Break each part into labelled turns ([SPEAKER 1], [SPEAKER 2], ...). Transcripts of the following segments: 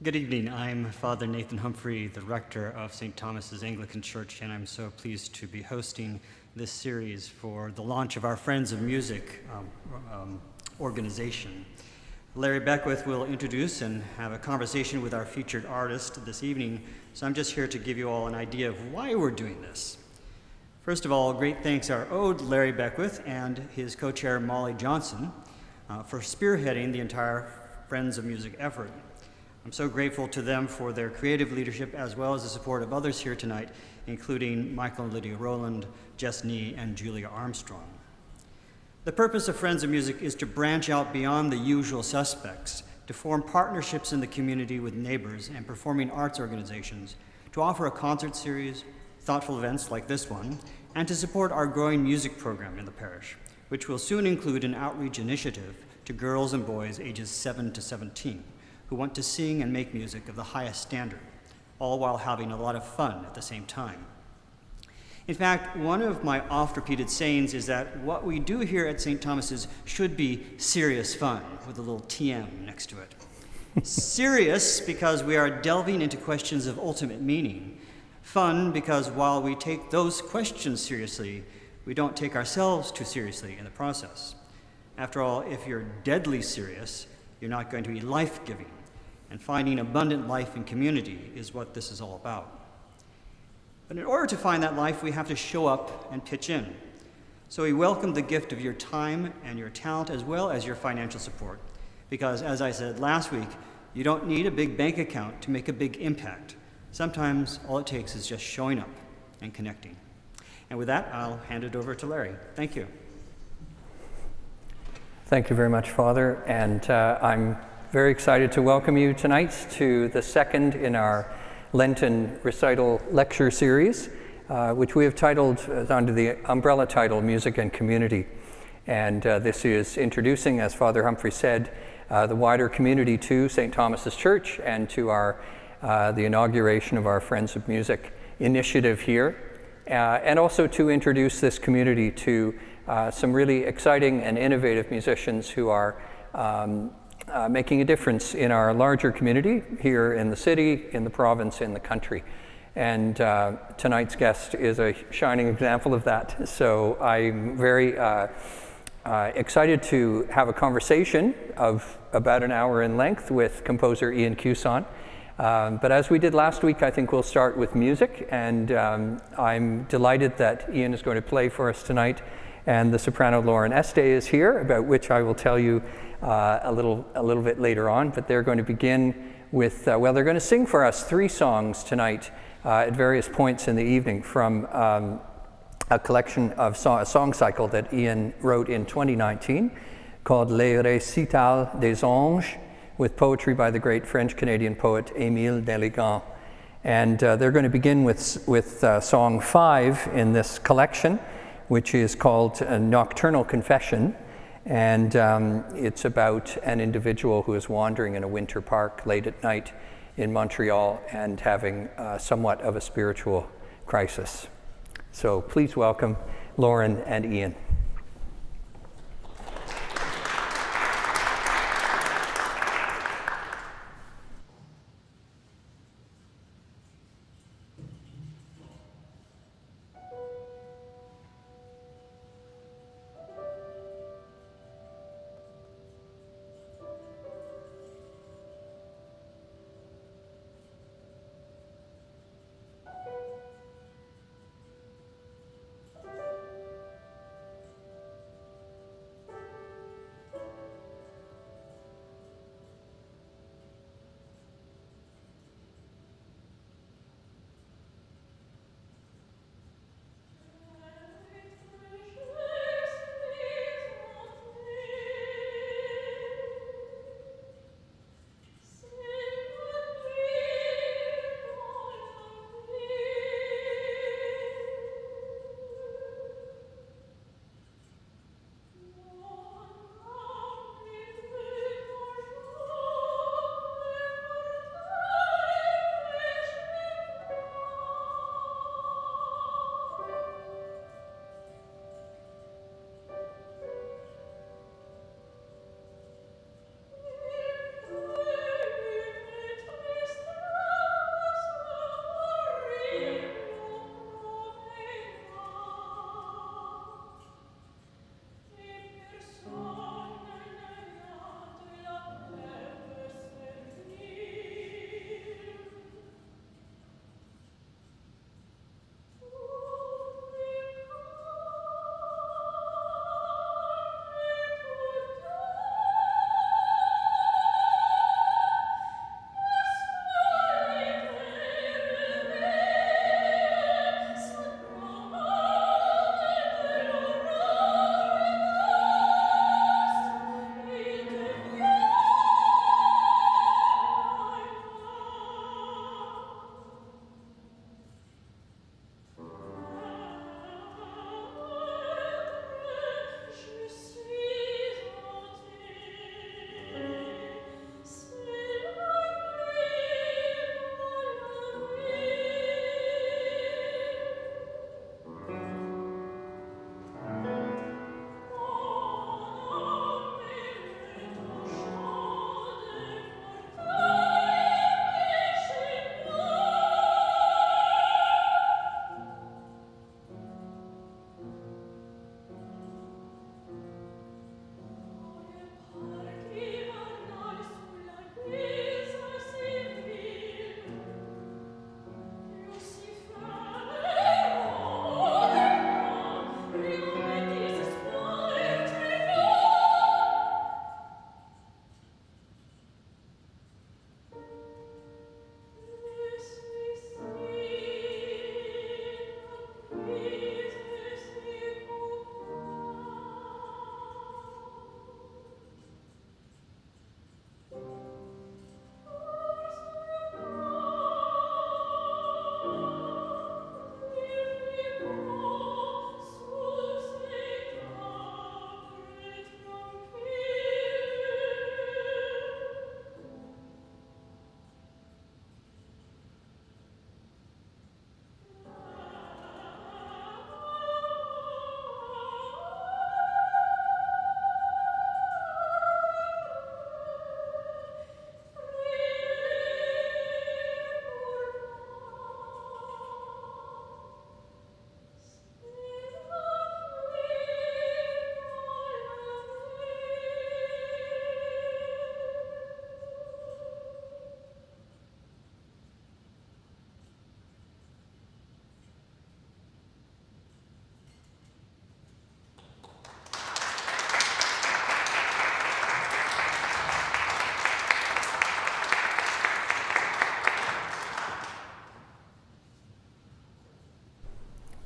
[SPEAKER 1] Good evening. I'm Father Nathan Humphrey, the rector of St. Thomas's Anglican Church, and I'm so pleased to be hosting this series for the launch of our Friends of Music organization. Larry Beckwith will introduce and have a conversation with our featured artist this evening, so I'm just here to give you all an idea of why we're doing this. First of all, great thanks are owed Larry Beckwith and his co-chair Molly Johnson for spearheading the entire Friends of Music effort. I'm so grateful to them for their creative leadership as well as the support of others here tonight, including Michael and Lydia Rowland, Jess Nee, and Julia Armstrong. The purpose of Friends of Music is to branch out beyond the usual suspects, to form partnerships in the community with neighbors and performing arts organizations, to offer a concert series, thoughtful events like this one, and to support our growing music program in the parish, which will soon include an outreach initiative to girls and boys ages 7 to 17 who want to sing and make music of the highest standard, all while having a lot of fun at the same time. In fact, one of my oft-repeated sayings is that what we do here at St. Thomas's should be serious fun, with a little TM next to it. Serious because we are delving into questions of ultimate meaning. Fun because while we take those questions seriously, we don't take ourselves too seriously in the process. After all, if you're deadly serious, you're not going to be life-giving, and finding abundant life in community is what this is all about. But in order to find that life, we have to show up and pitch in. So we welcome the gift of your time and your talent as well as your financial support, because as I said last week, you don't need a big bank account to make a big impact. Sometimes all it takes is just showing up and connecting. And with that, I'll hand it over to Larry. Thank you.
[SPEAKER 2] Thank you very much, Father, and I'm very excited to welcome you tonight to the second in our Lenten recital lecture series, which we have titled under the umbrella title Music and Community. And this is introducing, as Father Humphrey said, the wider community to St. Thomas's Church and to the inauguration of our Friends of Music initiative here, and also to introduce this community to some really exciting and innovative musicians who are making a difference in our larger community here in the city, in the province, in the country. And tonight's guest is a shining example of that. So I'm very excited to have a conversation of about an hour in length with composer Ian Cusson. But as we did last week, I think we'll start with music. And I'm delighted that Ian is going to play for us tonight. And the soprano Lauren Este is here, about which I will tell you a little bit later on. But they're going to begin with, they're going to sing for us 3 songs tonight at various points in the evening from a collection of a song cycle that Ian wrote in 2019 called Les Récitals des Anges, with poetry by the great French-Canadian poet Émile Dellegan. And they're going to begin with song 5 in this collection, which is called a Nocturnal Confession, and it's about an individual who is wandering in a winter park late at night in Montreal and having somewhat of a spiritual crisis. So please welcome Lauren and Ian.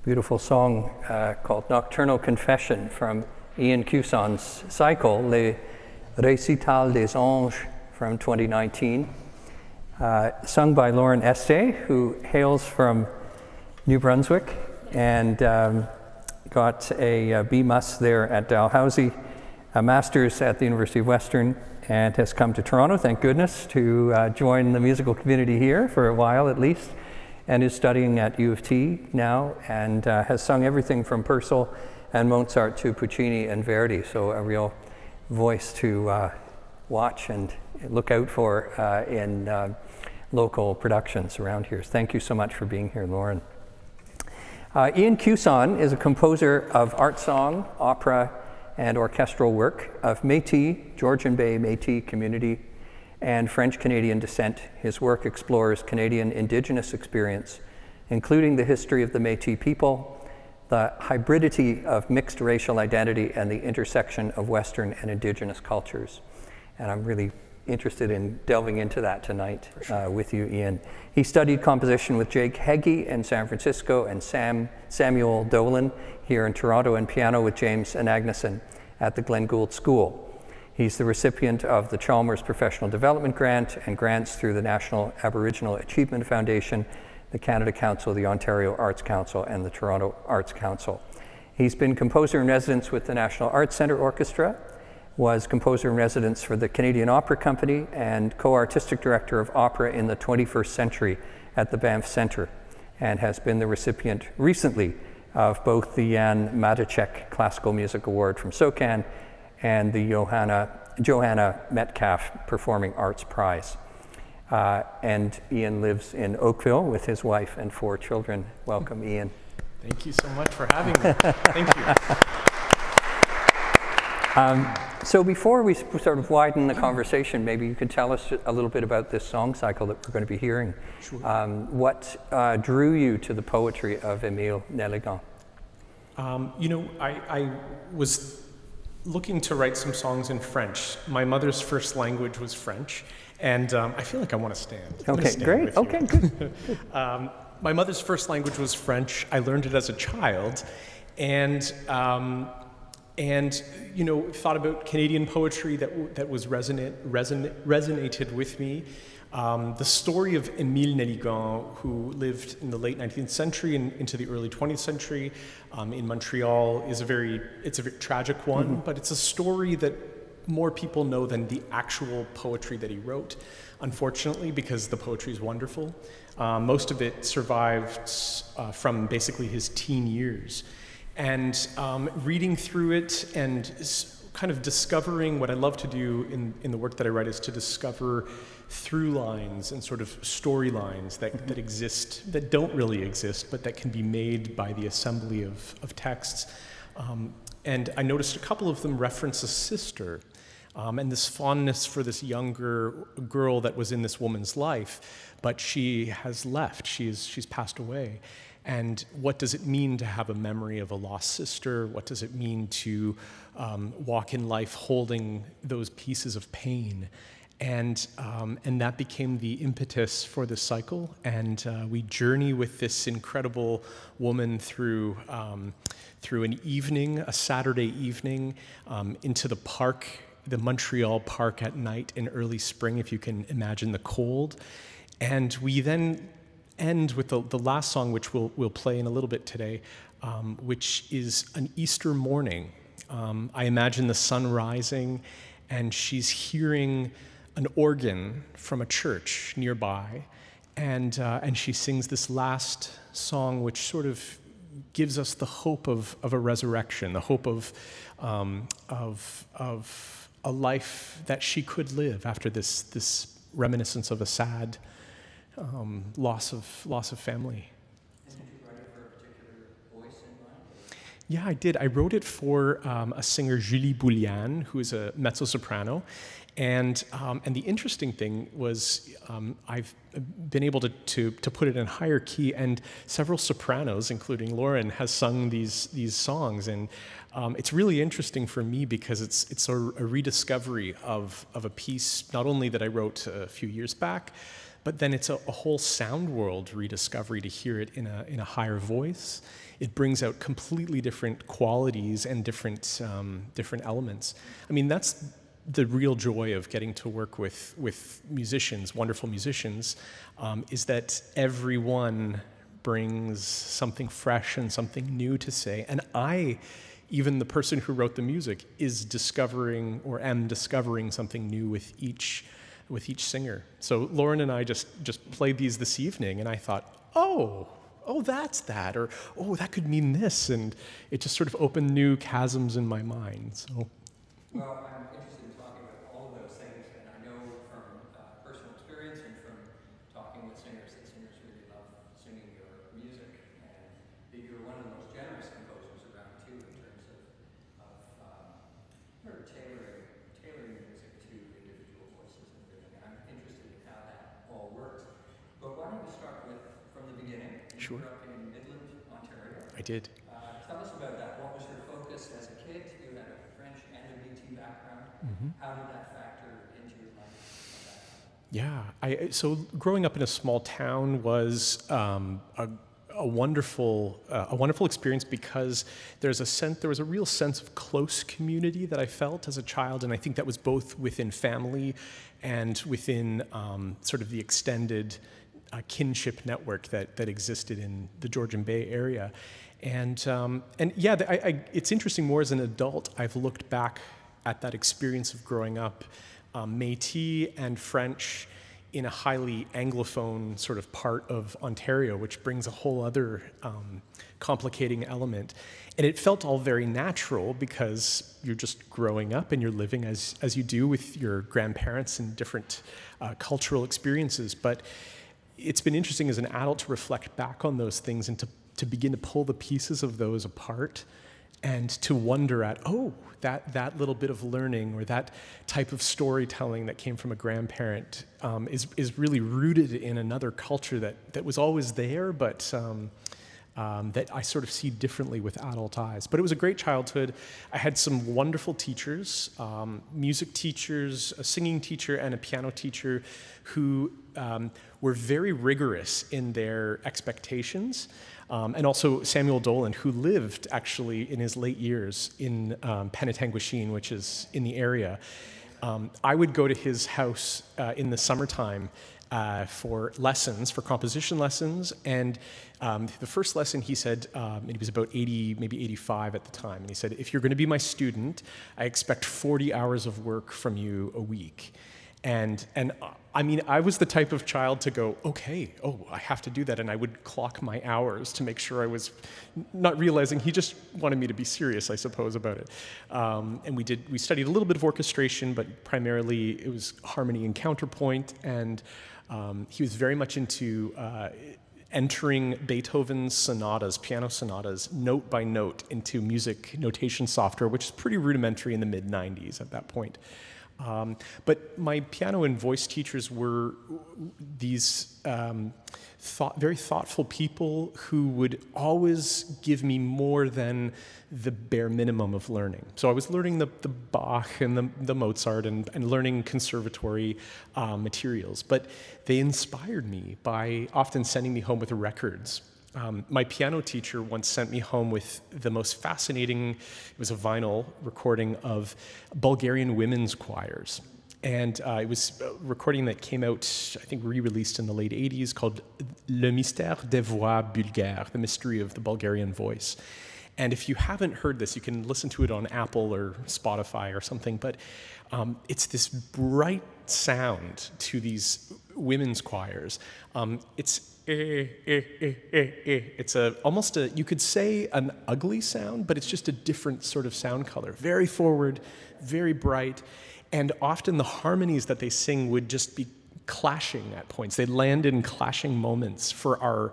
[SPEAKER 2] beautiful song called Nocturnal Confession from Ian Cusson's cycle, Le Récital des Anges from 2019, sung by Lauren Este, who hails from New Brunswick and got a B.Mus there at Dalhousie, a master's at the University of Western, and has come to Toronto, thank goodness, to join the musical community here for a while at least, and is studying at U of T now, and has sung everything from Purcell and Mozart to Puccini and Verdi, so a real voice to watch and look out for in local productions around here. Thank you so much for being here, Lauren. Ian Cusson is a composer of art song, opera, and orchestral work of Métis, Georgian Bay Métis community, and French-Canadian descent. His work explores Canadian Indigenous experience, including the history of the Métis people, the hybridity of mixed racial identity, and the intersection of Western and Indigenous cultures. And I'm really interested in delving into that tonight with you, Ian. He studied composition with Jake Heggie in San Francisco and Samuel Dolan here in Toronto, and piano with James Anagnason at the Glenn Gould School. He's the recipient of the Chalmers Professional Development Grant and grants through the National Aboriginal Achievement Foundation, the Canada Council, the Ontario Arts Council, and the Toronto Arts Council. He's been composer in residence with the National Arts Centre Orchestra, was composer in residence for the Canadian Opera Company, and co-artistic director of opera in the 21st century at the Banff Centre, and has been the recipient recently of both the Jan Matacek Classical Music Award from SOCAN and the Johanna Metcalf Performing Arts Prize. And Ian lives in Oakville with his wife and 4 children. Welcome, Ian.
[SPEAKER 3] Thank you so much for having me. Thank you.
[SPEAKER 2] So before we sort of widen the conversation, maybe you could tell us a little bit about this song cycle that we're going to be hearing.
[SPEAKER 3] Sure.
[SPEAKER 2] What drew you to the poetry of Émile Nelligan?
[SPEAKER 3] I was looking to write some songs in French. My mother's first language was French, and I feel like I want to stand.
[SPEAKER 2] Okay, great. Okay, good.
[SPEAKER 3] My mother's first language was French. I learned it as a child, and thought about Canadian poetry that was resonated with me. The story of Émile Nelligan, who lived in the late 19th century and into the early 20th century in Montreal, it's a very tragic one, but it's a story that more people know than the actual poetry that he wrote, unfortunately, because the poetry is wonderful. Most of it survived from basically his teen years. And reading through it and kind of discovering what I love to do in the work that I write is to discover through lines and sort of storylines that exist, that don't really exist, but that can be made by the assembly of texts. And I noticed a couple of them reference a sister, and this fondness for this younger girl that was in this woman's life, but she has left, she's passed away. And what does it mean to have a memory of a lost sister? What does it mean to walk in life holding those pieces of pain? And that became the impetus for the cycle. And we journey with this incredible woman through an evening, a Saturday evening, into the park, the Montreal park at night in early spring, if you can imagine the cold. And we then end with the last song, which we'll play in a little bit today, which is an Easter morning. I imagine the sun rising, and she's hearing an organ from a church nearby, and she sings this last song, which sort of gives us the hope of a resurrection, the hope of a life that she could live after this reminiscence of a sad loss of family.
[SPEAKER 2] And did you write it for a particular voice in mind?
[SPEAKER 3] Yeah, I did. I wrote it for a singer, Julie Boulian, who is a mezzo-soprano. And the interesting thing was I've been able to put it in higher key, and several sopranos, including Lauren, has sung these songs. And it's really interesting for me because it's a rediscovery of a piece, not only that I wrote a few years back, but then it's a whole sound world rediscovery to hear it in a higher voice. It brings out completely different qualities and different elements. I mean, that's the real joy of getting to work with musicians, wonderful musicians, is that everyone brings something fresh and something new to say. And even the person who wrote the music, is discovering or am discovering something new with each singer. So Lauren and I just played these this evening, and I thought, oh, that's that, or oh, that could mean this, and it just sort of opened new chasms in my mind. So.
[SPEAKER 2] Well, I'm interested in talking about all of those things, and I know from personal experience and from talking with singers that singers really love singing your music, and that you're one of the most generous composers around too, in terms of sort of tailoring music to individual voices and everything. And I'm interested in how that all works. But why don't we start from the beginning?
[SPEAKER 3] Sure.
[SPEAKER 2] You grew up in Midland, Ontario.
[SPEAKER 3] I did.
[SPEAKER 2] Tell us about that. What was your focus as a kid? You had a French and a BT background. How did that factor into your life?
[SPEAKER 3] Yeah. So growing up in a small town was a wonderful experience, because there was a real sense of close community that I felt as a child, and I think that was both within family and within sort of the extended kinship network that existed in the Georgian Bay area. And yeah, it's interesting, more as an adult, I've looked back at that experience of growing up Métis and French in a highly Anglophone sort of part of Ontario, which brings a whole other complicating element. And it felt all very natural, because you're just growing up and you're living as you do with your grandparents and different cultural experiences. But it's been interesting as an adult to reflect back on those things and to begin to pull the pieces of those apart, and to wonder at, that little bit of learning or that type of storytelling that came from a grandparent is really rooted in another culture that was always there, but that I sort of see differently with adult eyes. But it was a great childhood. I had some wonderful teachers, music teachers, a singing teacher, and a piano teacher who were very rigorous in their expectations. And also Samuel Dolan, who lived actually in his late years in Penetanguishene, which is in the area. I would go to his house in the summertime for lessons, for composition lessons. And the first lesson, he said, and he was about 80, maybe 85 at the time. And he said, if you're going to be my student, I expect 40 hours of work from you a week. And I mean, I was the type of child to go, okay, I have to do that. And I would clock my hours to make sure I was not realizing he just wanted me to be serious, I suppose, about it. And we studied a little bit of orchestration, but primarily it was harmony and counterpoint. And he was very much into entering Beethoven's sonatas, piano sonatas, note by note into music notation software, which is pretty rudimentary in the mid-90s at that point. But my piano and voice teachers were these very thoughtful people who would always give me more than the bare minimum of learning. So I was learning the Bach and the Mozart and learning conservatory materials, but they inspired me by often sending me home with records. My piano teacher once sent me home with the most fascinating, it was a vinyl recording of Bulgarian women's choirs. And it was a recording that came out, I think, re-released in the late 80s, called Le Mystère des Voix Bulgares, the mystery of the Bulgarian voice. And if you haven't heard this, you can listen to it on Apple or Spotify or something, but it's this bright sound to these women's choirs. It's almost you could say an ugly sound, but it's just a different sort of sound color. Very forward, very bright, and often the harmonies that they sing would just be clashing at points. They'd land in clashing moments for our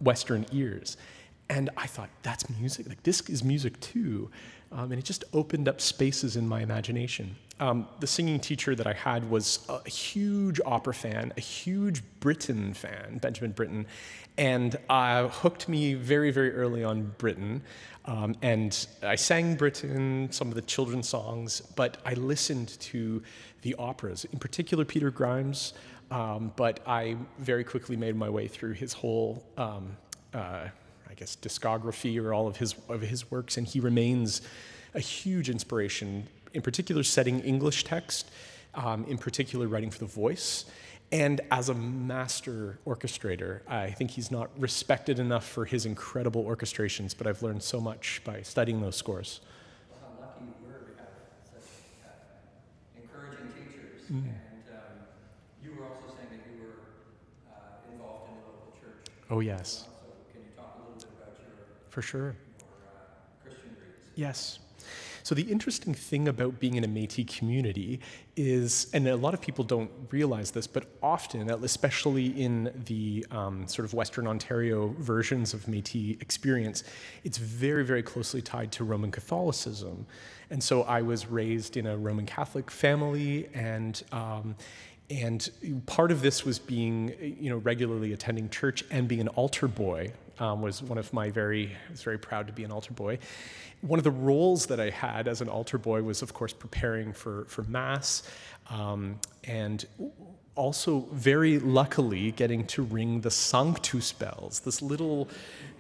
[SPEAKER 3] Western ears. And I thought, that's music? Like, this is music too. And it just opened up spaces in my imagination. The singing teacher that I had was a huge opera fan, a huge Britten fan, Benjamin Britten, and hooked me very, very early on Britten. And I sang Britten, some of the children's songs, but I listened to the operas, in particular Peter Grimes, but I very quickly made my way through his whole, I guess, discography or all of his works, and he remains a huge inspiration, in particular setting English text, in particular writing for the voice. And as a master orchestrator, I think he's not respected enough for his incredible orchestrations, but I've learned so much by studying those scores.
[SPEAKER 2] Well, how lucky you were to have such encouraging teachers. And you were also saying that you were involved in a local church.
[SPEAKER 3] Oh, yes.
[SPEAKER 2] So can you talk a little bit about
[SPEAKER 3] For sure.
[SPEAKER 2] your Christian roots?
[SPEAKER 3] Yes. So the interesting thing about being in a Métis community is, and a lot of people don't realize this, but often, especially in the sort of Western Ontario versions of Métis experience, it's very, very closely tied to Roman Catholicism. And so I was raised in a Roman Catholic family, and part of this was being, regularly attending church and being an altar boy. Was one of my I was very proud to be an altar boy. One of the roles that I had as an altar boy was, of course, preparing for Mass, and also very luckily getting to ring the Sanctus bells, this little,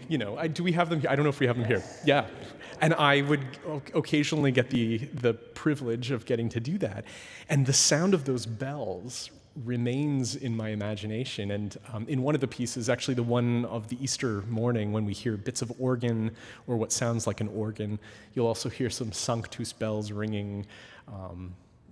[SPEAKER 3] do we have them here? I don't know if we have them here. Yeah. And I would occasionally get the privilege of getting to do that. And the sound of those bells remains in my imagination. And in one of the pieces, actually the one of the Easter morning, when we hear bits of organ or what sounds like an organ, you'll also hear some Sanctus bells ringing.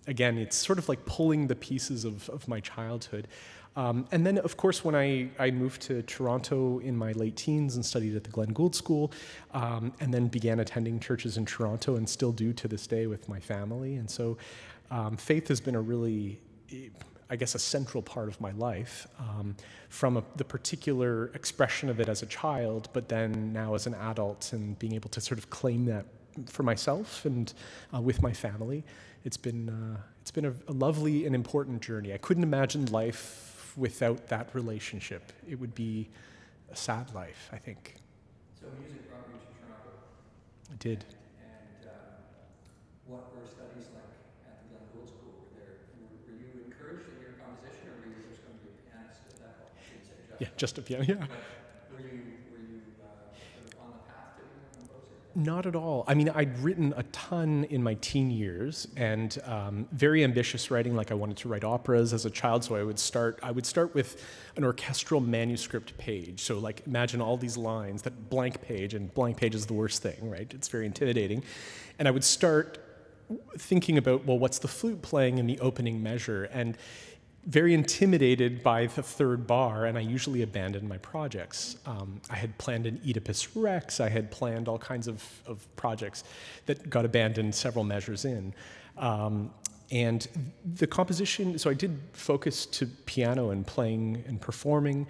[SPEAKER 3] Again, it's sort of like pulling the pieces of my childhood. And then, of course, when I moved to Toronto in my late teens and studied at the Glen Gould School, and then began attending churches in Toronto and still do to this day with my family. And so faith has been a really, I guess, a central part of my life, from the particular expression of it as a child, but then now as an adult and being able to sort of claim that for myself and with my family. It's been a lovely and important journey. I couldn't imagine life without that relationship. It would be a sad life, I think.
[SPEAKER 2] So music brought you to Toronto.
[SPEAKER 3] It did.
[SPEAKER 2] And what were studies like at the Glen Gould School? Were you encouraged in your composition, or were you just going to be a pianist at that point? I shouldn't say just.
[SPEAKER 3] Yeah, just a piano. Yeah.
[SPEAKER 2] But were you sort of on the path to being a composer?
[SPEAKER 3] Not at all. I mean, I'd written a ton in my teen years, and very ambitious writing. Like I wanted to write operas as a child, so I would start with an orchestral manuscript page. So like imagine all these lines, that blank page, and blank page is the worst thing, right? It's very intimidating. And I would start thinking about, well, what's the flute playing in the opening measure? And very intimidated by the third bar, and I usually abandoned my projects. I had planned an Oedipus Rex, I had planned all kinds of projects that got abandoned several measures in. And the composition, so I did focus to piano and playing and performing,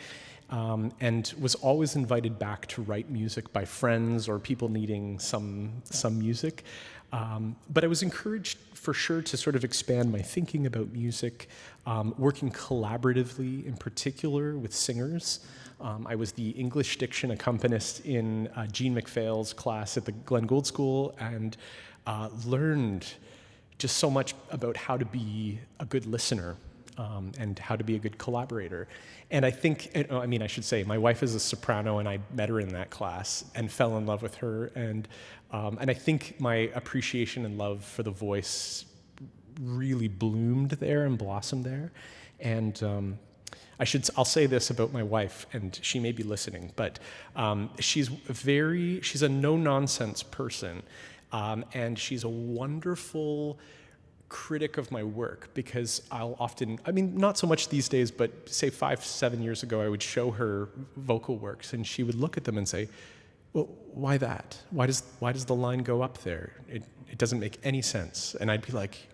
[SPEAKER 3] and was always invited back to write music by friends or people needing some music. But I was encouraged for sure to sort of expand my thinking about music, working collaboratively in particular with singers. I was the English diction accompanist in Jean McPhail's class at the Glen Gould School, and learned just so much about how to be a good listener and how to be a good collaborator. And I think, I should say, my wife is a soprano, and I met her in that class and fell in love with her. And I think my appreciation and love for the voice really bloomed there and blossomed there. And I'll say this about my wife, and she may be listening, but she's a no-nonsense person, and she's a wonderful critic of my work, because I'll often, not so much these days, but say 5-7 years ago, I would show her vocal works, and she would look at them and say, well, why that? Why does the line go up there? It doesn't make any sense. And I'd be like,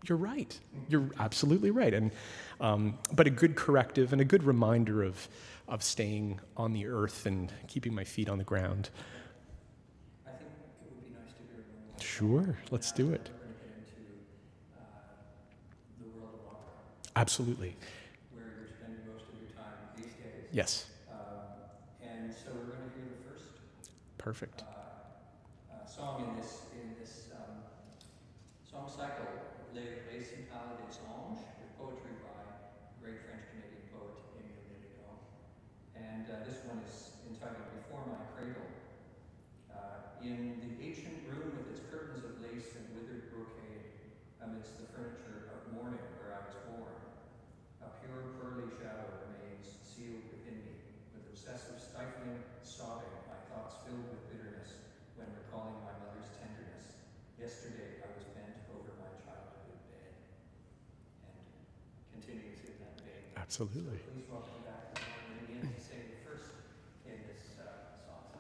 [SPEAKER 3] you're right. You're absolutely right. And but a good corrective and a good reminder of staying on the earth and keeping my feet on the ground.
[SPEAKER 2] I think it would be nice to hear more.
[SPEAKER 3] Sure, let's do it.
[SPEAKER 2] We're going to get into the world of opera,
[SPEAKER 3] Absolutely.
[SPEAKER 2] where you're spending most of your time these days.
[SPEAKER 3] Yes.
[SPEAKER 2] And so we're going to hear the first
[SPEAKER 3] Perfect.
[SPEAKER 2] song in this song cycle, Les Récitals des Anges, with poetry by great French-Canadian poet, Émile Nelligan. And this one is entitled Before My Cradle. In the ancient room with its curtains of lace and withered brocade, amidst the furniture of mourning where I was born, a pure pearly shadow remains sealed within me. With obsessive stifling sobbing, my thoughts filled with bitterness when recalling my mother's tenderness. Yesterday I was bent over my childhood bed. And continues in that vein.
[SPEAKER 3] Absolutely.
[SPEAKER 2] So please welcome back Ian to sing the first in this song cycle.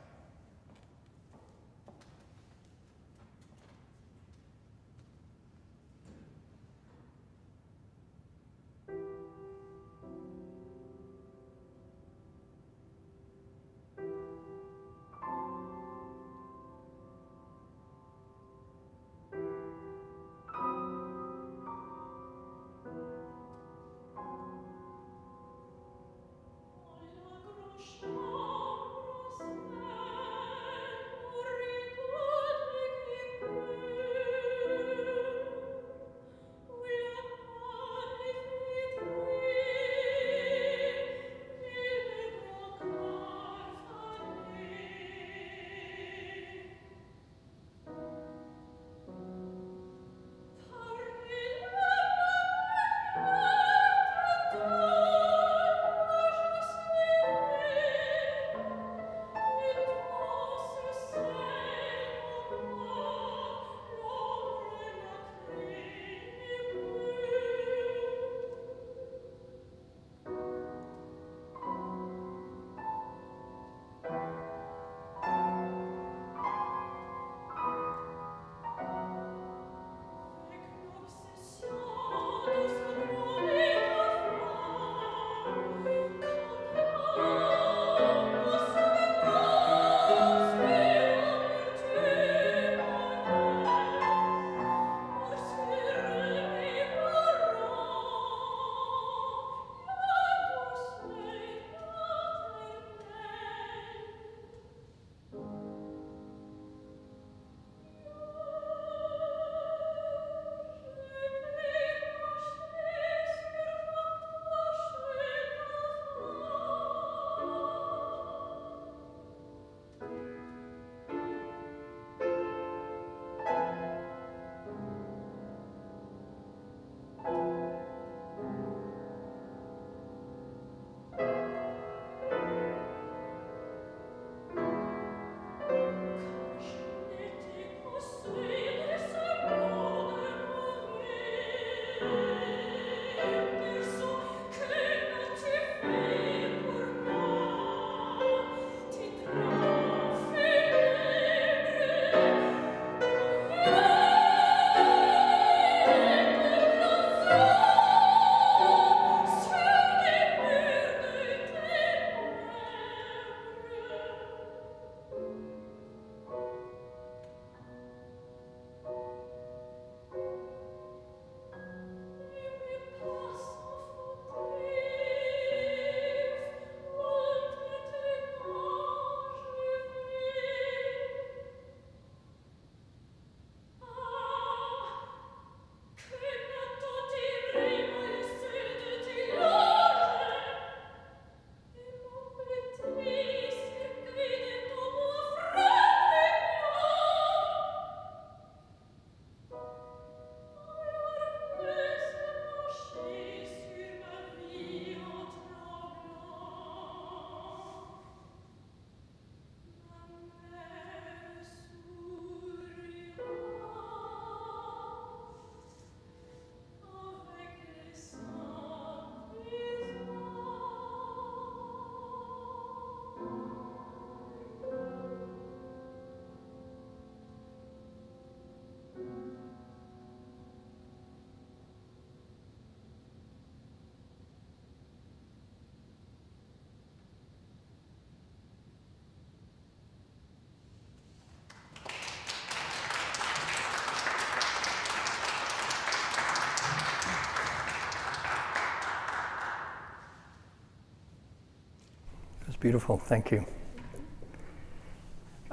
[SPEAKER 4] Beautiful, thank you.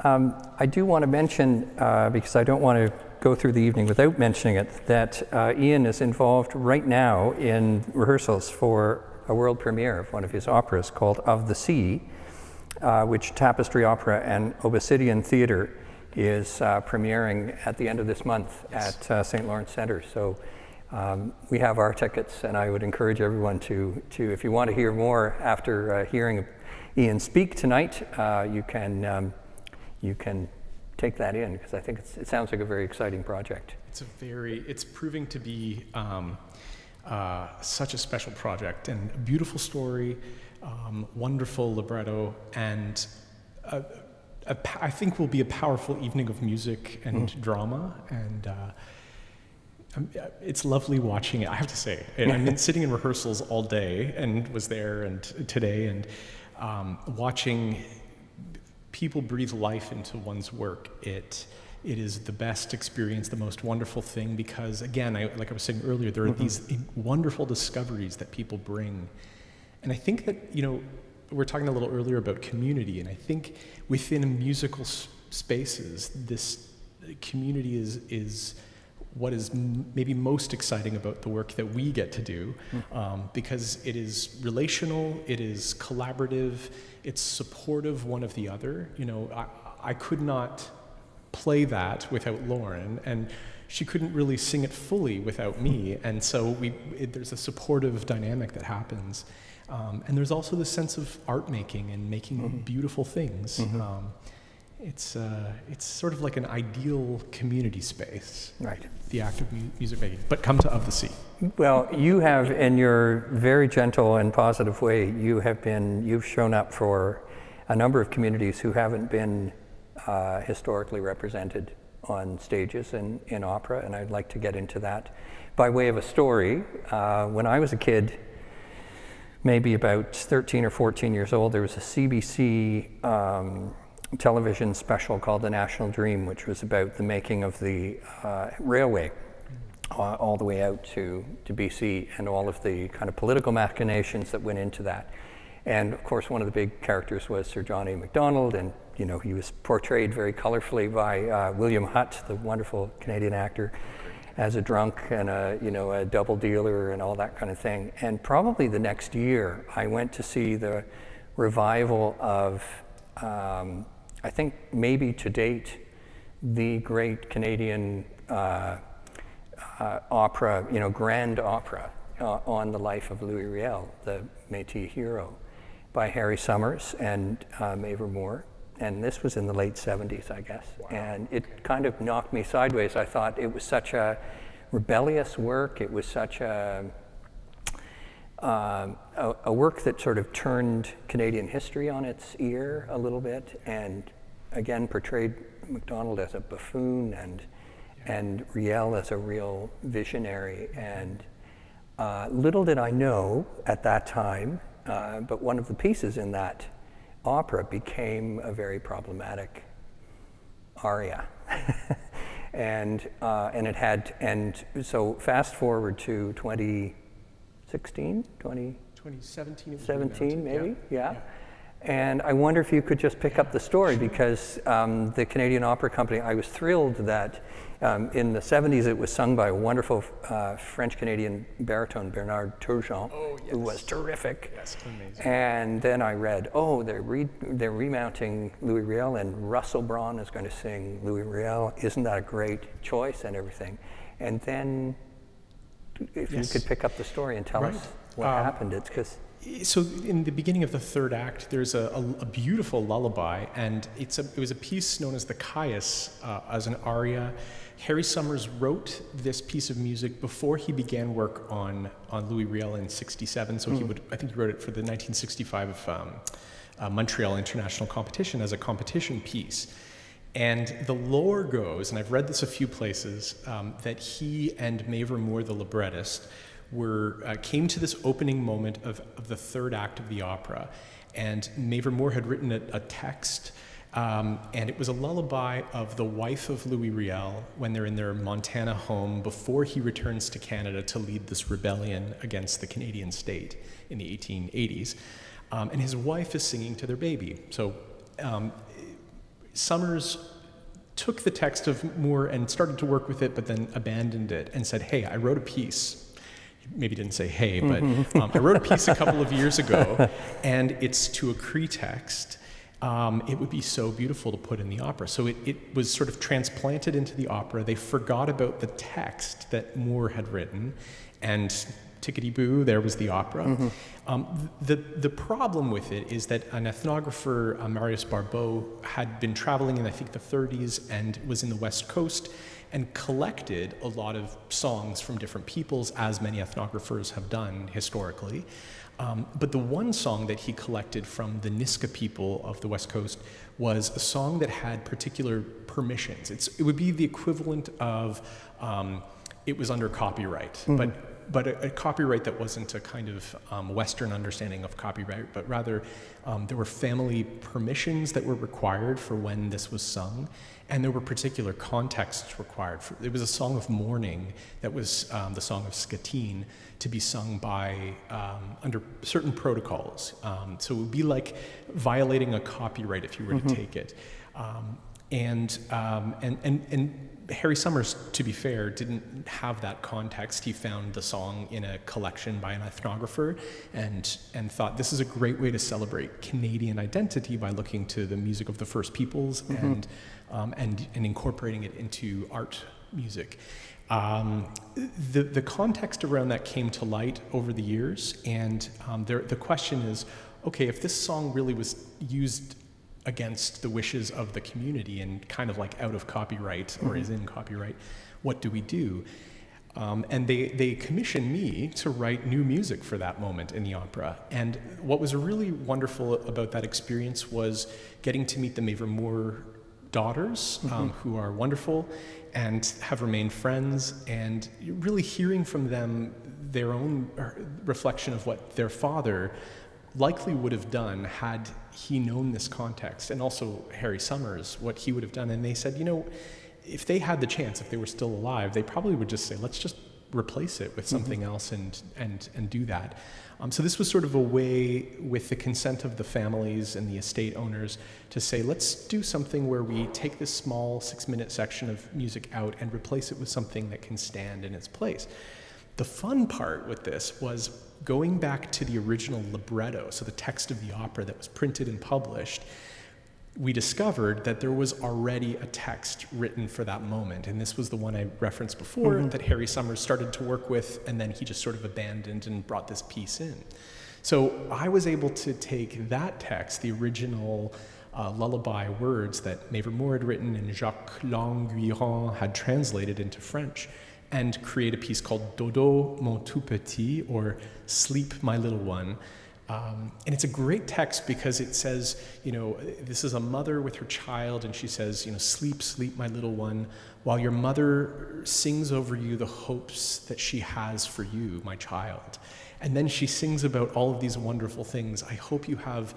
[SPEAKER 2] I do want to mention, because I don't want to go through the evening without mentioning it, that Ian is involved right now in rehearsals for a world premiere of one of his operas called Of the Sea, which Tapestry Opera and Obsidian Theatre is premiering at the end of this month at St. Lawrence Centre. So we have our tickets, and I would encourage everyone to if you want to hear more after hearing Ian speak tonight, you can take that in, because I think it sounds like a very exciting project.
[SPEAKER 3] It's proving to be such a special project, and a beautiful story, wonderful libretto, and I think will be a powerful evening of music and drama, and it's lovely watching it, I have to say. And I've been sitting in rehearsals all day, and was there and today, and watching people breathe life into one's work. It is the best experience, the most wonderful thing, because again, like I was saying earlier, there are these wonderful discoveries that people bring. And I think that, we were talking a little earlier about community, and I think within musical spaces, this community is what is maybe most exciting about the work that we get to do, because it is relational, it is collaborative, it's supportive one of the other. I could not play that without Lauren, and she couldn't really sing it fully without me, and so there's a supportive dynamic that happens. And there's also this sense of art making and making beautiful things. It's sort of like an ideal community space,
[SPEAKER 2] right?
[SPEAKER 3] The act of music making. But come to Of the Sea.
[SPEAKER 2] Well, you have, in your very gentle and positive way, you've shown up for a number of communities who haven't been historically represented on stages in opera, and I'd like to get into that. By way of a story, when I was a kid, maybe about 13 or 14 years old, there was a CBC television special called The National Dream, which was about the making of the railway all the way out to BC, and all of the kind of political machinations that went into that. And of course, one of the big characters was Sir John A. Macdonald, and he was portrayed very colorfully by William Hutt, the wonderful Canadian actor, as a drunk and a double dealer and all that kind of thing. And probably the next year, I went to see the revival of, I think maybe to date, the great Canadian opera, grand opera on the life of Louis Riel, the Métis hero, by Harry Summers and Mavor Moore. And this was in the late 70s, I guess. Wow. And it kind of knocked me sideways. I thought it was such a rebellious work. It was such a work that sort of turned Canadian history on its ear a little bit, and again portrayed Macdonald as a buffoon and Riel as a real visionary. And little did I know at that time, but one of the pieces in that opera became a very problematic aria. and so fast forward to 2017 maybe, yeah. And I wonder if you could just pick up the story, because the Canadian Opera Company, I was thrilled that in the 70s it was sung by a wonderful French-Canadian baritone, Bernard Turgeon, who was terrific.
[SPEAKER 3] Yes, amazing.
[SPEAKER 2] And then I read, they're remounting Louis Riel, and Russell Braun is going to sing Louis Riel. Isn't that a great choice and everything? And then if you could pick up the story and tell us what happened. It's because...
[SPEAKER 3] So in the beginning of the third act, there's a beautiful lullaby, and it was a piece known as the Caius, as an aria. Harry Summers wrote this piece of music before he began work on Louis Riel in '67. So I think he wrote it for the 1965 Montreal International Competition as a competition piece. And the lore goes, and I've read this a few places, that he and Mavor Moore, the librettist, came to this opening moment of the third act of the opera, and Mavor Moore had written a text, and it was a lullaby of the wife of Louis Riel when they're in their Montana home before he returns to Canada to lead this rebellion against the Canadian state in the 1880s, and his wife is singing to their baby. So Summers took the text of Moore and started to work with it, but then abandoned it and said, hey, I wrote a piece. Maybe didn't say hey, but I wrote a piece a couple of years ago, and it's to a Cree text. It would be so beautiful to put in the opera. So it was sort of transplanted into the opera. They forgot about the text that Moore had written, and tickety-boo, there was the opera. The problem with it is that an ethnographer, Marius Barbeau, had been traveling in, I think, the 30s and was in the West Coast and collected a lot of songs from different peoples, as many ethnographers have done historically. But the one song that he collected from the Niska people of the West Coast was a song that had particular permissions. It would be the equivalent of, it was under copyright, but a copyright that wasn't a kind of Western understanding of copyright, but rather there were family permissions that were required for when this was sung, and there were particular contexts required. It was a song of mourning that was the song of Skatine, to be sung by under certain protocols. So it would be like violating a copyright if you were to take it. And Harry Summers, to be fair, didn't have that context. He found the song in a collection by an ethnographer and thought this is a great way to celebrate Canadian identity by looking to the music of the First Peoples and incorporating it into art music. The context around that came to light over the years, and the question is, okay, if this song really was used against the wishes of the community and kind of like out of copyright or is in copyright, what do we do? And they commissioned me to write new music for that moment in the opera. And what was really wonderful about that experience was getting to meet the Mavor Moore daughters, who are wonderful and have remained friends, and really hearing from them their own reflection of what their father likely would have done had he known this context, and also Harry Summers, what he would have done. And they said, you know, if they had the chance, if they were still alive, they probably would just say, let's just replace it with something else and do that. So this was sort of a way, with the consent of the families and the estate owners, to say, let's do something where we take this small 6-minute section of music out and replace it with something that can stand in its place. The fun part with this was going back to the original libretto, so the text of the opera that was printed and published. We discovered that there was already a text written for that moment, and this was the one I referenced before that Harry Summers started to work with, and then he just sort of abandoned and brought this piece in. So I was able to take that text, the original lullaby words that Mavor Moore had written and Jacques Languirand had translated into French, and create a piece called Dodo, mon tout petit, or Sleep, my little one. And it's a great text because it says, you know, this is a mother with her child, and she says, you know, sleep, sleep, my little one, while your mother sings over you the hopes that she has for you, my child. And then she sings about all of these wonderful things. I hope you have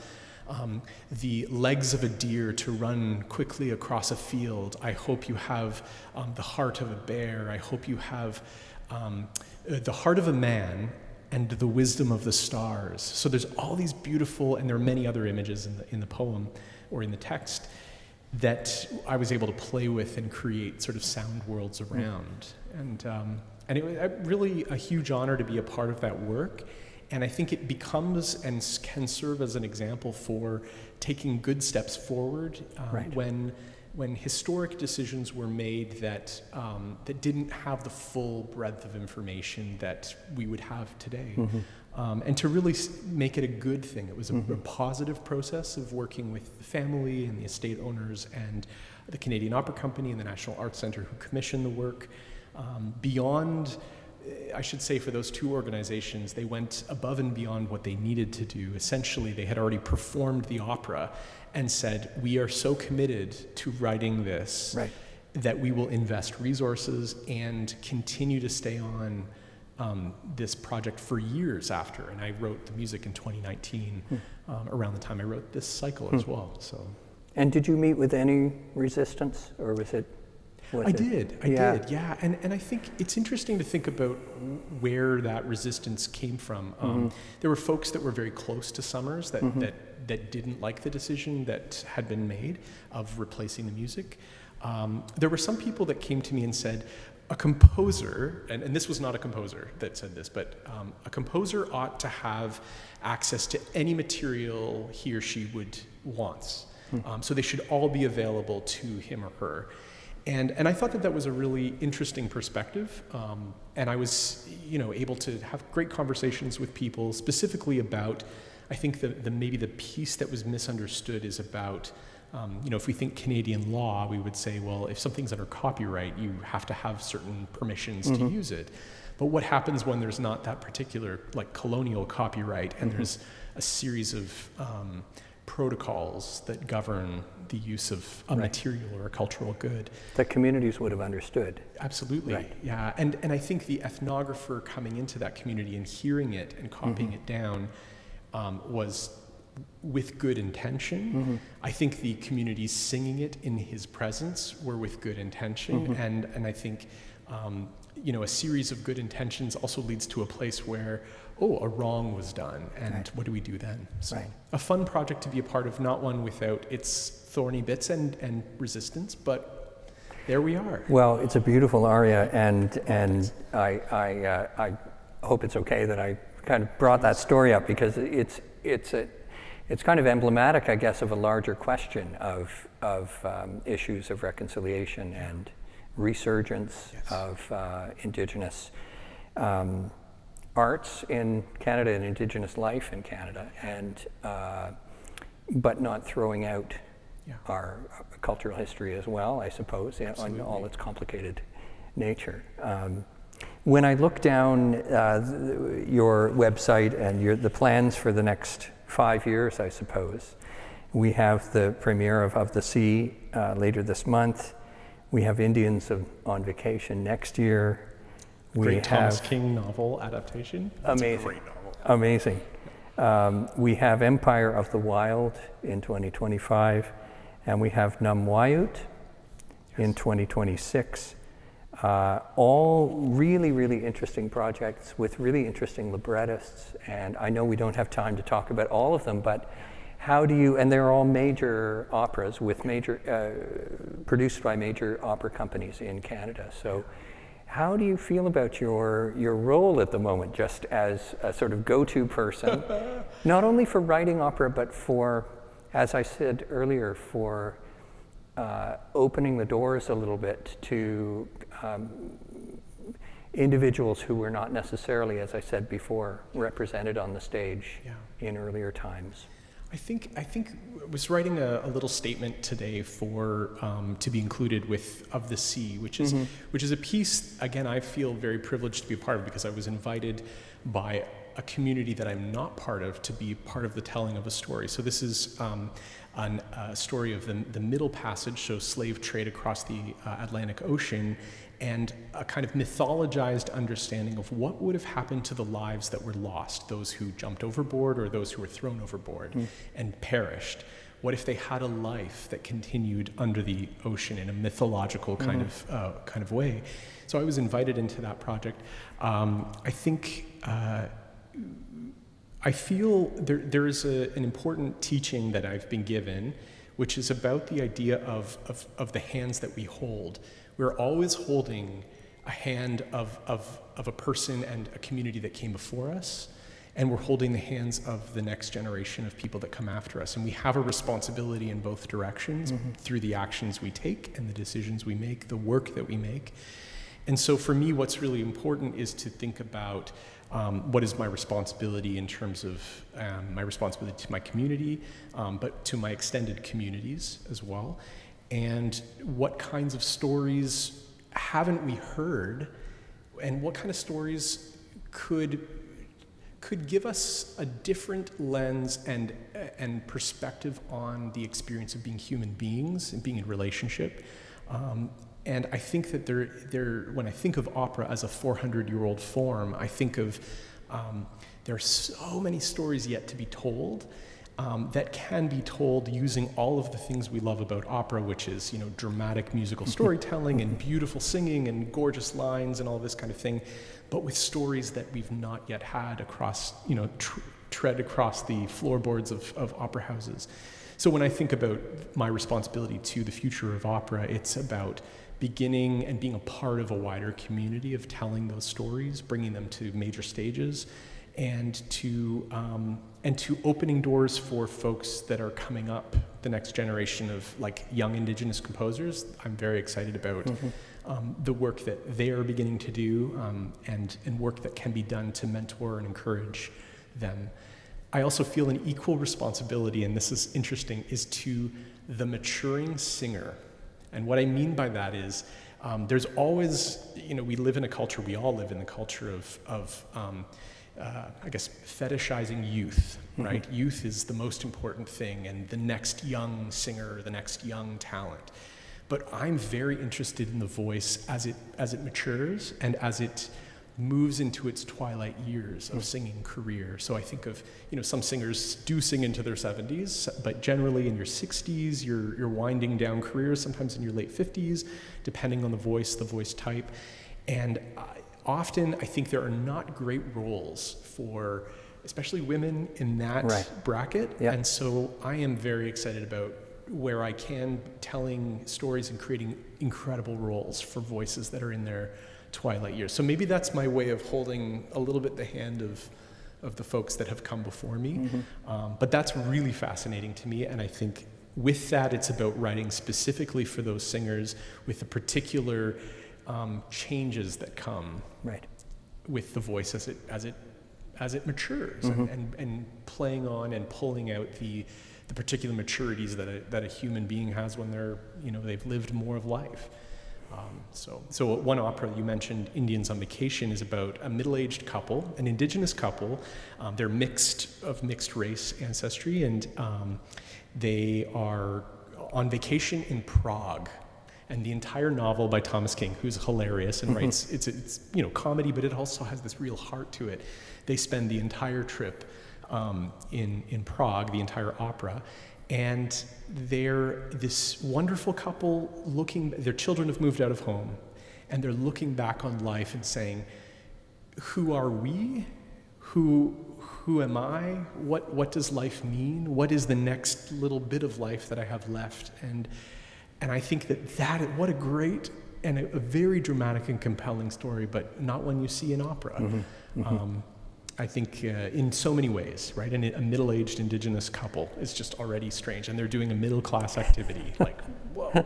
[SPEAKER 3] the legs of a deer to run quickly across a field. I hope you have the heart of a bear. I hope you have the heart of a man and the wisdom of the stars. So there's all these beautiful, and there are many other images in the poem or in the text that I was able to play with and create sort of sound worlds around. And it was really a huge honor to be a part of that work. And I think it becomes and can serve as an example for taking good steps forward when historic decisions were made that didn't have the full breadth of information that we would have today. And to really make it a good thing. It was a positive process of working with the family and the estate owners and the Canadian Opera Company and the National Arts Centre who commissioned the work. Beyond, I should say, for those two organizations, they went above and beyond what they needed to do. Essentially, they had already performed the opera and said, we are so committed to writing this that we will invest resources and continue to stay on this project for years after. And I wrote the music in 2019, around the time I wrote this cycle as well. So.
[SPEAKER 2] And did you meet with any resistance, or was it? Was
[SPEAKER 3] I
[SPEAKER 2] it?
[SPEAKER 3] did, yeah. And I think it's interesting to think about where that resistance came from. There were folks that were very close to Summers that didn't like the decision that had been made of replacing the music. There were some people that came to me and said, a composer, and this was not a composer that said this, but a composer ought to have access to any material he or she wants. So they should all be available to him or her. And I thought that was a really interesting perspective. And I was, able to have great conversations with people specifically about, I think maybe the piece that was misunderstood is about, if we think Canadian law, we would say, well, if something's under copyright, you have to have certain permissions to use it. But what happens when there's not that particular, like, colonial copyright, and there's a series of protocols that govern the use of a material or a cultural good?
[SPEAKER 2] The communities would have understood.
[SPEAKER 3] Absolutely, right. Yeah. And I think the ethnographer coming into that community and hearing it and copying it down was with good intention. I think the communities singing it in his presence were with good intention, and I think a series of good intentions also leads to a place where, a wrong was done, and what do we do then? So a fun project to be a part of, not one without its thorny bits and resistance, but there we are.
[SPEAKER 2] Well, it's a beautiful aria, and I hope it's okay that I kind of brought that story up, because it's kind of emblematic, I guess, of a larger question of issues of reconciliation and resurgence of Indigenous arts in Canada and Indigenous life in Canada, and but not throwing out our cultural history as well, I suppose, on all its complicated nature. When I look down your website and the plans for the next 5 years, I suppose, we have the premiere of The Sea later this month. We have Indians on Vacation next year.
[SPEAKER 3] Great Thomas King novel adaptation.
[SPEAKER 2] Amazing.
[SPEAKER 3] It's a great novel.
[SPEAKER 2] Amazing. We have Empire of the Wild in 2025, and we have Numwayut in 2026. All really, really interesting projects with really interesting librettists, and I know we don't have time to talk about all of them, but how do you, and they're all major operas with produced by major opera companies in Canada. So how do you feel about your role at the moment, just as a sort of go-to person, not only for writing opera, but for, as I said earlier, for opening the doors a little bit to individuals who were not necessarily, as I said before, represented on the stage in earlier times?
[SPEAKER 3] I think I was writing a little statement today for to be included of The Sea, which is a piece, again, I feel very privileged to be a part of, because I was invited by a community that I'm not part of to be part of the telling of a story. So this is a story of the Middle Passage, so slave trade across the Atlantic Ocean, and a kind of mythologized understanding of what would have happened to the lives that were lost, those who jumped overboard or those who were thrown overboard and perished. What if they had a life that continued under the ocean in a mythological kind of way? So I was invited into that project. I feel there is an important teaching that I've been given, which is about the idea of the hands that we hold. We're always holding a hand of a person and a community that came before us, and we're holding the hands of the next generation of people that come after us. And we have a responsibility in both directions through the actions we take and the decisions we make, the work that we make. And so for me, what's really important is to think about what is my responsibility in terms of my responsibility to my community, but to my extended communities as well. And what kinds of stories haven't we heard, and what kind of stories could give us a different lens and perspective on the experience of being human beings and being in relationship. And I think that when I think of opera as a 400-year-old form, I think of there are so many stories yet to be told, that can be told using all of the things we love about opera, which is, dramatic musical storytelling and beautiful singing and gorgeous lines and all this kind of thing, but with stories that we've not yet had across, tread across the floorboards of opera houses. So when I think about my responsibility to the future of opera, it's about beginning and being a part of a wider community of telling those stories, bringing them to major stages, and to opening doors for folks that are coming up, the next generation of young Indigenous composers. I'm very excited about the work that they are beginning to do, and work that can be done to mentor and encourage them. I also feel an equal responsibility, and this is interesting, is to the maturing singer. And what I mean by that is, there's always, we live in a culture, we all live in the culture of I guess, fetishizing youth, right? Youth is the most important thing, and the next young singer, the next young talent. But I'm very interested in the voice as it matures and as it moves into its twilight years of singing career. So I think of, some singers do sing into their 70s, but generally in your 60s, you're winding down careers, sometimes in your late 50s, depending on the voice type. And often I think there are not great roles for especially women in that bracket. Yep. And so I am very excited about where I can telling stories and creating incredible roles for voices that are in their twilight years. So maybe that's my way of holding a little bit the hand of the folks that have come before me. But that's really fascinating to me, and I think with that it's about writing specifically for those singers with the particular changes that come with the voice as it matures, and playing on and pulling out the particular maturities that a human being has when they've lived more of life. So one opera you mentioned, Indians on Vacation, is about a middle-aged couple, an Indigenous couple. They're of mixed race ancestry, and they are on vacation in Prague. And the entire novel by Thomas King, who's hilarious and writes, it's comedy, but it also has this real heart to it. They spend the entire trip in Prague, the entire opera, and they're this wonderful couple their children have moved out of home, and they're looking back on life and saying, who are we? Who am I? What does life mean? What is the next little bit of life that I have left? And I think that what a great and a very dramatic and compelling story, but not one you see in opera. I think in so many ways, right? And a middle-aged Indigenous couple is just already strange, and they're doing a middle-class activity, whoa.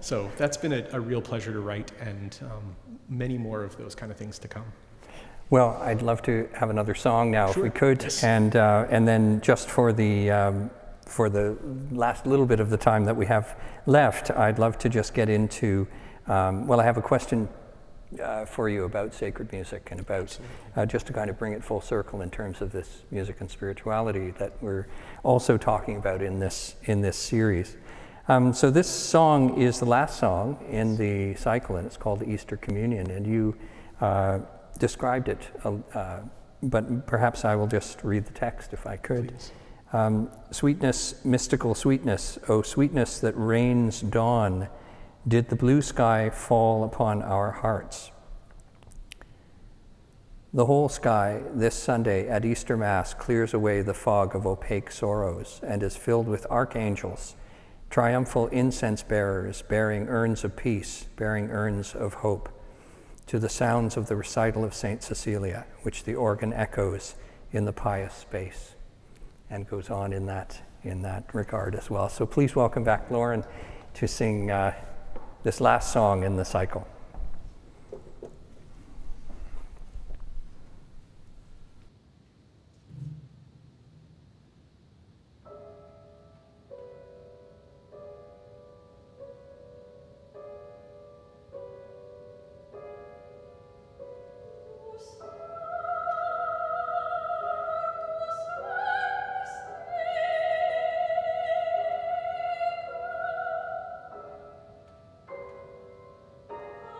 [SPEAKER 3] So that's been a real pleasure to write, and many more of those kind of things to come.
[SPEAKER 2] Well, I'd love to have another song now, if we could,
[SPEAKER 3] yes.
[SPEAKER 2] And then just for the last little bit of the time that we have left, I'd love to just get into, I have a question for you about sacred music and about just to kind of bring it full circle in terms of this music and spirituality that we're also talking about in this series. So this song is the last song in the cycle, and it's called the Easter Communion, and you described it, but perhaps I will just read the text if I could. Sweetness, mystical sweetness, O sweetness that rains dawn, did the blue sky fall upon our hearts. The whole sky this Sunday at Easter Mass clears away the fog of opaque sorrows and is filled with archangels, triumphal incense bearers, bearing urns of peace, bearing urns of hope, to the sounds of the recital of Saint Cecilia, which the organ echoes in the pious space, and goes on in that regard as well. So please welcome back Lauren to sing this last song in the cycle.
[SPEAKER 4] Oh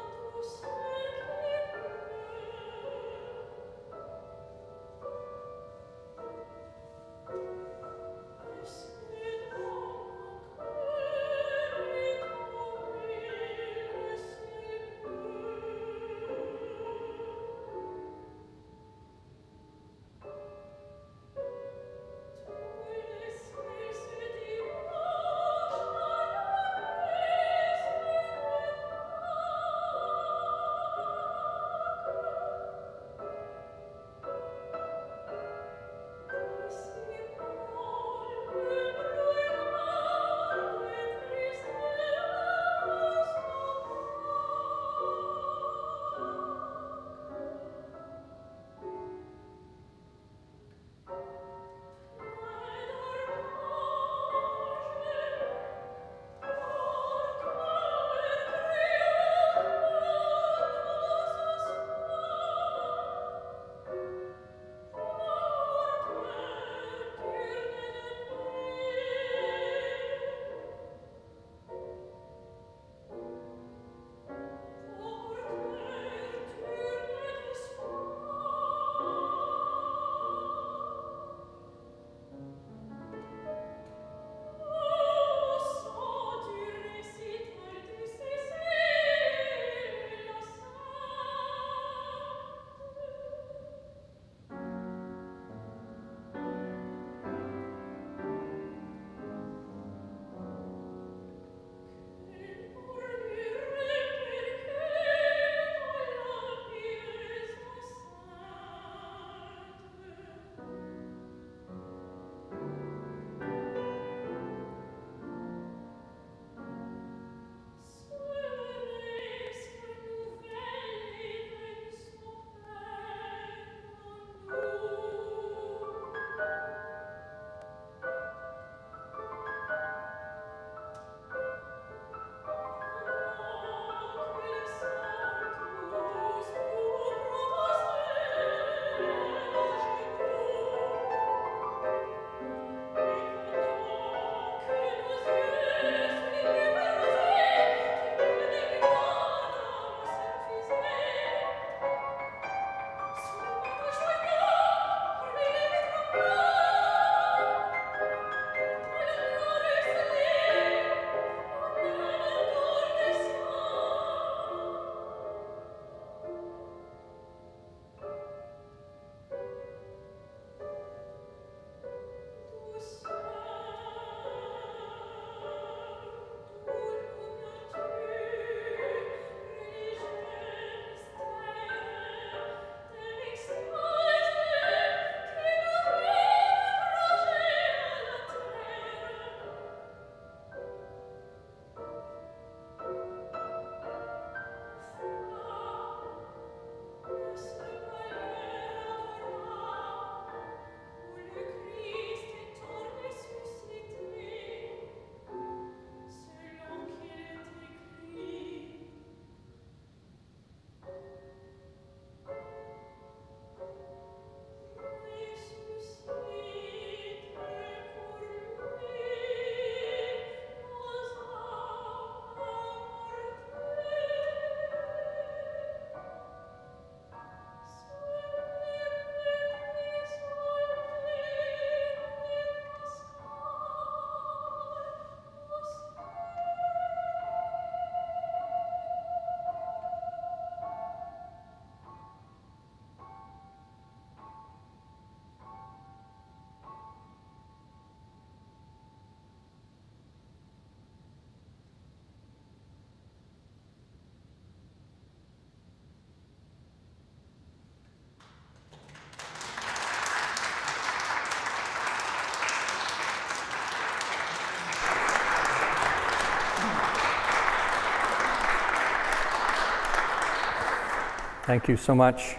[SPEAKER 2] Thank you so much.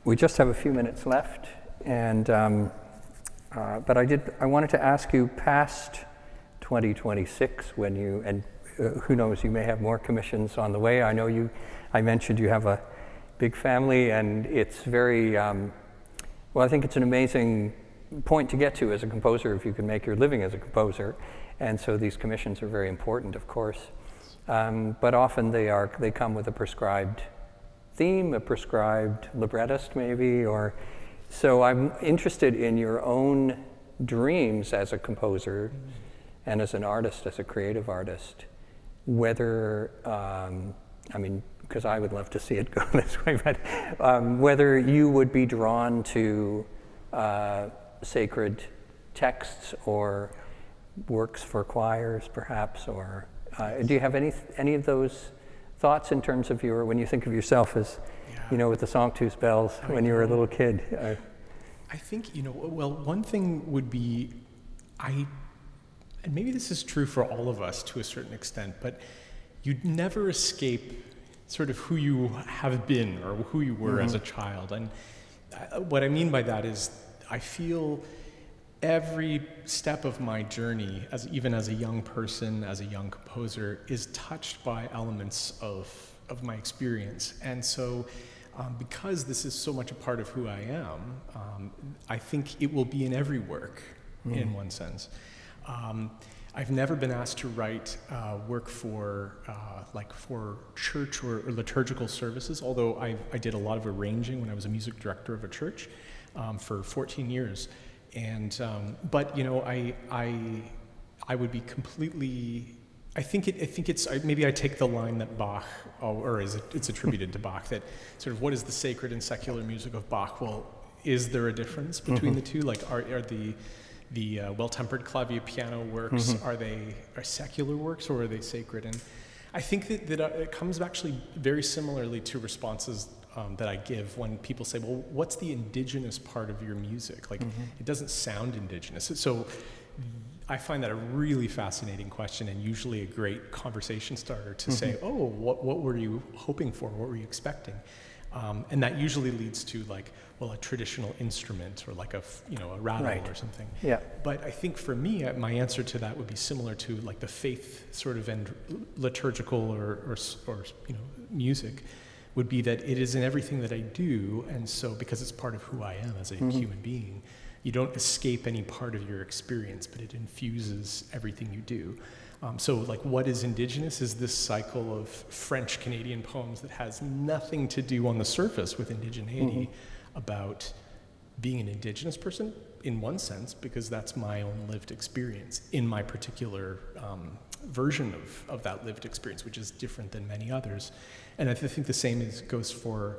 [SPEAKER 2] We just have a few minutes left, and but I wanted to ask you past 2026 when you, and who knows, you may have more commissions on the way. I know I mentioned you have a big family, and it's very, well, I think it's an amazing point to get to as a composer if you can make your living as a composer. And so these commissions are very important, of course. But often they come with a prescribed theme, a prescribed librettist maybe, or so I'm interested in your own dreams as a composer and as an artist, as a creative artist, whether, I mean, because I would love to see it go this way, but whether you would be drawn to sacred texts or works for choirs perhaps, or do you have any of those thoughts in terms of when you think of yourself as, you know, with the Sanctus bells when you were a little kid?
[SPEAKER 3] I think, well, one thing would be, and maybe this is true for all of us to a certain extent, but you'd never escape sort of who you have been or who you were as a child. And what I mean by that is I feel every step of my journey, even as a young person, as a young composer, is touched by elements of my experience. And so because this is so much a part of who I am, I think it will be in every work, in one sense. I've never been asked to write work for church or liturgical services, although I did a lot of arranging when I was a music director of a church for 14 years. And but I would be completely. I think it's maybe I take the line that Bach, or it's attributed to Bach, that sort of what is the sacred and secular music of Bach? Well, is there a difference between the two? Like, are the well-tempered clavier piano works, are secular works or are they sacred? And I think that it comes actually very similarly to responses that I give when people say, well, what's the indigenous part of your music? Like, it doesn't sound indigenous. So I find that a really fascinating question and usually a great conversation starter to say, oh, what were you hoping for? What were you expecting? And that usually leads to like, well, a traditional instrument or like a rattle or something. Yeah. But I think for me, my answer to that would be similar to like the faith sort of and liturgical or music would be that it is in everything that I do. And so because it's part of who I am as a human being, you don't escape any part of your experience, but it infuses everything you do. So like what is indigenous is this cycle of French-Canadian poems that has nothing to do on the surface with indigeneity about being an indigenous person in one sense, because that's my own lived experience in my particular version of that lived experience, which is different than many others. And I think the same goes for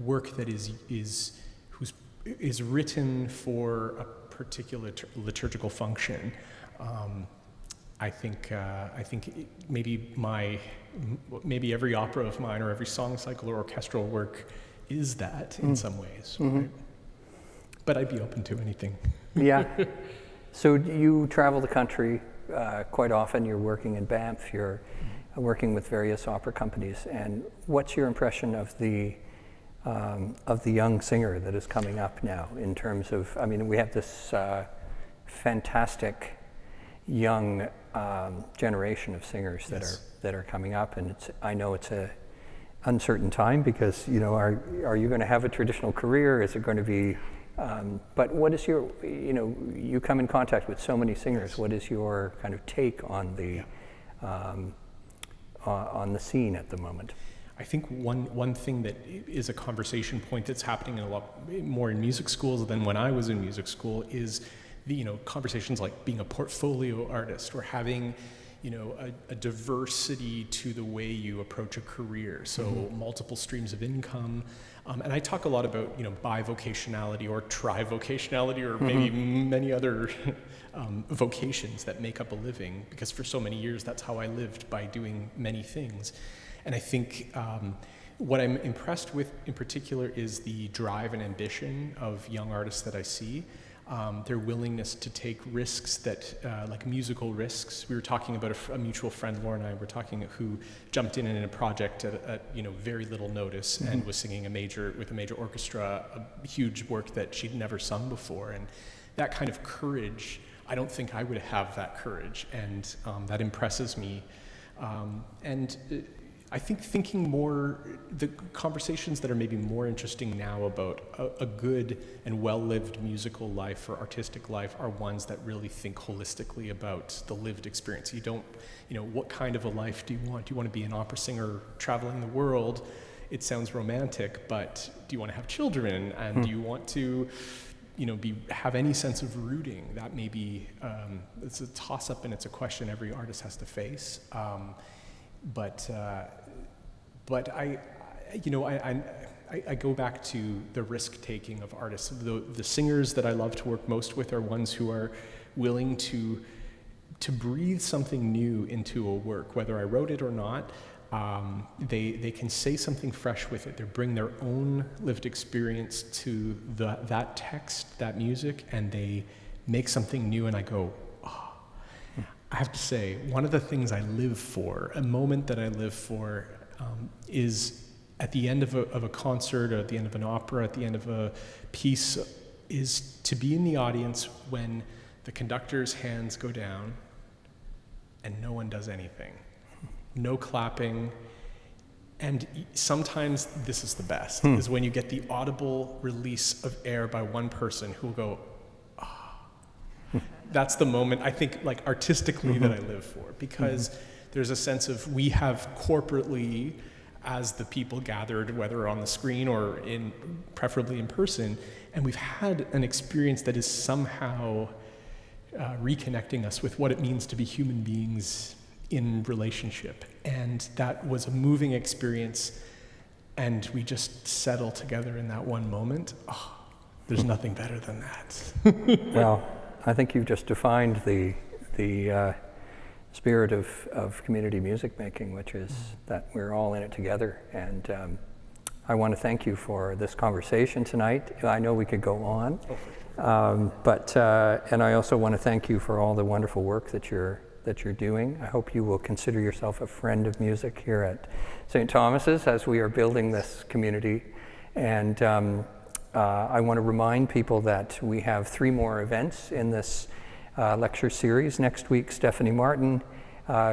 [SPEAKER 3] work that is written for a particular liturgical function. I think maybe every opera of mine or every song cycle or orchestral work is that in some ways. Right? But I'd be open to anything.
[SPEAKER 2] Yeah. So you travel the country quite often. You're working in Banff. You're working with various opera companies. And what's your impression of the young singer that is coming up now in terms of, I mean, we have this fantastic young generation of singers that are coming up, and I know it's a uncertain time because are you going to have a traditional career? Is it going to be? But what is your you come in contact with so many singers. What is your kind of take on the scene at the moment?
[SPEAKER 3] I think one thing that is a conversation point that's happening a lot more in music schools than when I was in music school is conversations like being a portfolio artist or having a diversity to the way you approach a career. So multiple streams of income. And I talk a lot about bivocationality or trivocationality or maybe many other vocations that make up a living, because for so many years that's how I lived, by doing many things. And I think what I'm impressed with in particular is the drive and ambition of young artists that I see. their willingness to take risks that, like musical risks. We were talking about a mutual friend, Laura and I were talking, who jumped in a project at very little notice and was singing with a major orchestra, a huge work that she'd never sung before. And that kind of courage, I don't think I would have that courage, and that impresses me. I think thinking more, the conversations that are maybe more interesting now about a good and well-lived musical life or artistic life are ones that really think holistically about the lived experience. You don't, what kind of a life do you want? Do you want to be an opera singer traveling the world? It sounds romantic, but do you want to have children? And do you want to, have any sense of rooting? That may be, it's a toss-up and it's a question every artist has to face. But I go back to the risk-taking of artists. The singers that I love to work most with are ones who are willing to breathe something new into a work, whether I wrote it or not. They can say something fresh with it. They bring their own lived experience to that text, that music, and they make something new, and I go, I have to say, one of the things I live for, a moment that I live for, is at the end of a concert, or at the end of an opera, at the end of a piece, is to be in the audience when the conductor's hands go down and no one does anything. No clapping. And sometimes this is the best, is when you get the audible release of air by one person who will go, that's the moment, I think, like artistically, that I live for, because there's a sense of, we have corporately, as the people gathered, whether on the screen or preferably in person, and we've had an experience that is somehow reconnecting us with what it means to be human beings in relationship. And that was a moving experience, and we just settle together in that one moment. There's nothing better than that.
[SPEAKER 2] Well, I think you've just defined the spirit of community music making, which is that we're all in it together. And I want to thank you for this conversation tonight. I know we could go on, and I also want to thank you for all the wonderful work that you're doing. I hope you will consider yourself a friend of music here at St. Thomas's as we are building this community. And I want to remind people that we have 3 more events in this lecture series. Next week, Stephanie Martin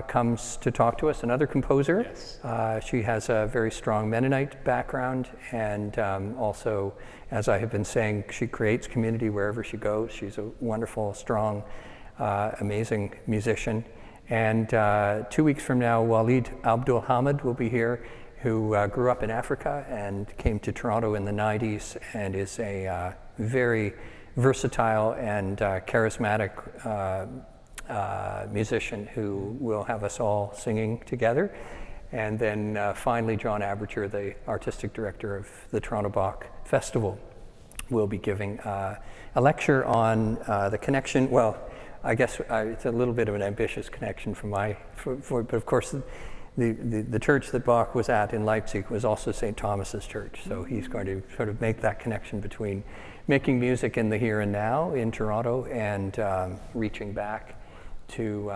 [SPEAKER 2] comes to talk to us, another composer. Yes. She has a very strong Mennonite background, and also, as I have been saying, she creates community wherever she goes. She's a wonderful, strong, amazing musician. And 2 weeks from now, Walid Abdul Hamid will be here, who grew up in Africa and came to Toronto in the 90s and is a very versatile and charismatic musician who will have us all singing together. And then finally, John Aberture, the artistic director of the Toronto Bach Festival, will be giving a lecture on the connection. Well, I guess it's a little bit of an ambitious connection but of course, the church that Bach was at in Leipzig was also St. Thomas's church, so he's going to sort of make that connection between making music in the here and now in Toronto and reaching back to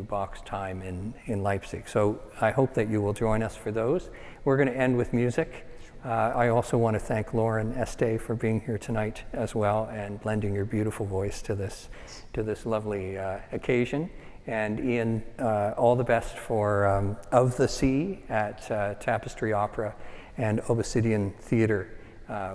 [SPEAKER 2] Bach's time in Leipzig. So I hope that you will join us for those. We're going to end with music. I also want to thank Lauren Este for being here tonight as well and lending your beautiful voice to this lovely occasion. And Ian, all the best for Of the Sea at Tapestry Opera and Obsidian Theatre,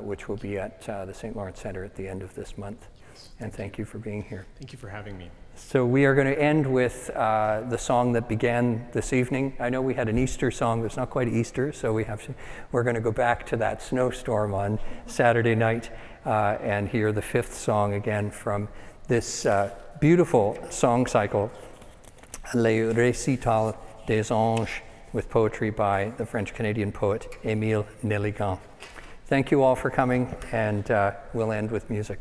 [SPEAKER 2] which will be at the St. Lawrence Centre at the end of this month. Yes. And thank you for being here.
[SPEAKER 3] Thank you for having me.
[SPEAKER 2] So we are going to end with the song that began this evening. I know we had an Easter song, but it's not quite Easter, so we're going to go back to that snowstorm on Saturday night and hear the 5th song again from this beautiful song cycle, Les Récitals des Anges, with poetry by the French-Canadian poet Émile Nelligan. Thank you all for coming, and we'll end with music.